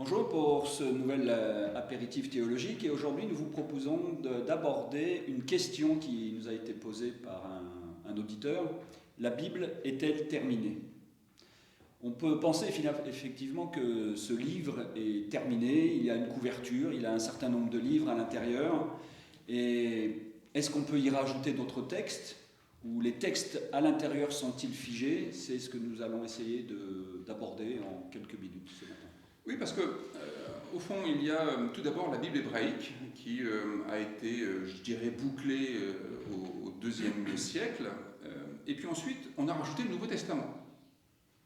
Bonjour pour ce nouvel apéritif théologique et aujourd'hui nous vous proposons d'aborder une question qui nous a été posée par un auditeur. La Bible est-elle terminée? On peut penser effectivement que ce livre est terminé, il y a une couverture, il a un certain nombre de livres à l'intérieur et est-ce qu'on peut y rajouter d'autres textes? Ou les textes à l'intérieur sont-ils figés? C'est ce que nous allons essayer d'aborder en quelques minutes ce matin. Oui, parce que au fond, il y a tout d'abord la Bible hébraïque qui a été, je dirais, bouclée au IIe siècle, et puis ensuite, on a rajouté le Nouveau Testament.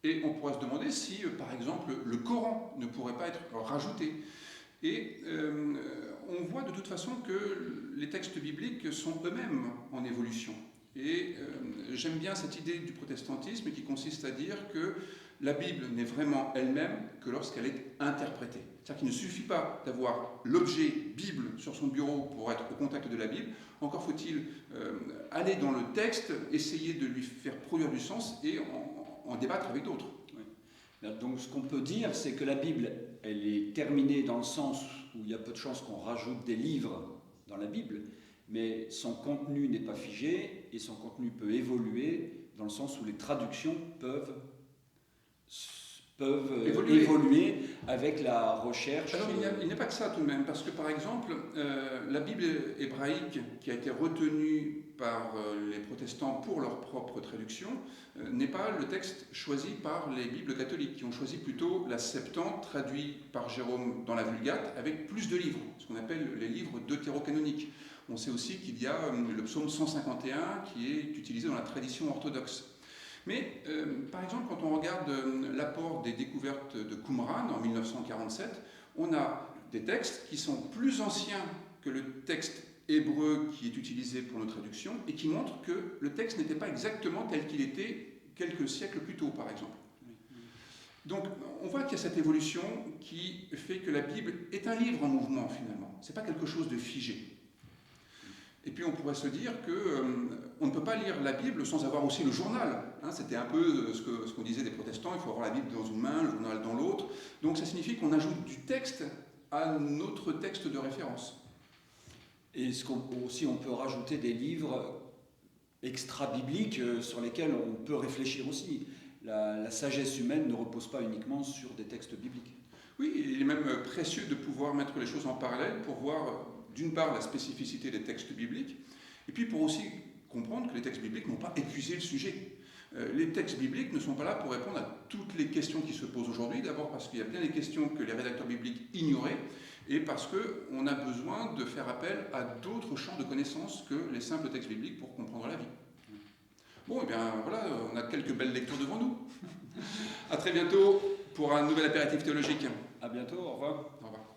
Et on pourrait se demander si, par exemple, le Coran ne pourrait pas être rajouté. Et on voit de toute façon que les textes bibliques sont eux-mêmes en évolution. Et j'aime bien cette idée du protestantisme qui consiste à dire que la Bible n'est vraiment elle-même que lorsqu'elle est interprétée. C'est-à-dire qu'il ne suffit pas d'avoir l'objet Bible sur son bureau pour être au contact de la Bible, encore faut-il aller dans le texte, essayer de lui faire produire du sens et en débattre avec d'autres. Oui. Donc ce qu'on peut dire, c'est que la Bible, elle est terminée dans le sens où il y a peu de chances qu'on rajoute des livres dans la Bible, mais son contenu n'est pas figé et son contenu peut évoluer dans le sens où les traductions peuvent évoluer avec la recherche. Alors il n'y a pas que ça tout de même, parce que par exemple, la Bible hébraïque qui a été retenue par les protestants pour leur propre traduction n'est pas le texte choisi par les Bibles catholiques, qui ont choisi plutôt la Septante, traduite par Jérôme dans la Vulgate, avec plus de livres, ce qu'on appelle les livres deutérocanoniques. On sait aussi qu'il y a le psaume 151 qui est utilisé dans la tradition orthodoxe. Mais, par exemple, quand on regarde l'apport des découvertes de Qumran en 1947, on a des textes qui sont plus anciens que le texte hébreu qui est utilisé pour nos traductions et qui montrent que le texte n'était pas exactement tel qu'il était quelques siècles plus tôt, par exemple. Donc, on voit qu'il y a cette évolution qui fait que la Bible est un livre en mouvement, finalement. Ce n'est pas quelque chose de figé. Et puis on pourrait se dire qu'on ne peut pas lire la Bible sans avoir aussi le journal. C'était un peu ce qu'on disait des protestants, il faut avoir la Bible dans une main, le journal dans l'autre. Donc ça signifie qu'on ajoute du texte à notre texte de référence. Et aussi on peut rajouter des livres extra-bibliques sur lesquels on peut réfléchir aussi. La sagesse humaine ne repose pas uniquement sur des textes bibliques. Oui, il est même précieux de pouvoir mettre les choses en parallèle pour voir d'une part la spécificité des textes bibliques, et puis pour aussi comprendre que les textes bibliques n'ont pas épuisé le sujet. Les textes bibliques ne sont pas là pour répondre à toutes les questions qui se posent aujourd'hui, d'abord parce qu'il y a bien des questions que les rédacteurs bibliques ignoraient, et parce qu'on a besoin de faire appel à d'autres champs de connaissances que les simples textes bibliques pour comprendre la vie. Bon, et bien voilà, on a quelques belles lectures devant nous. À très bientôt pour un nouvel apéritif théologique. À bientôt, au revoir. Au revoir.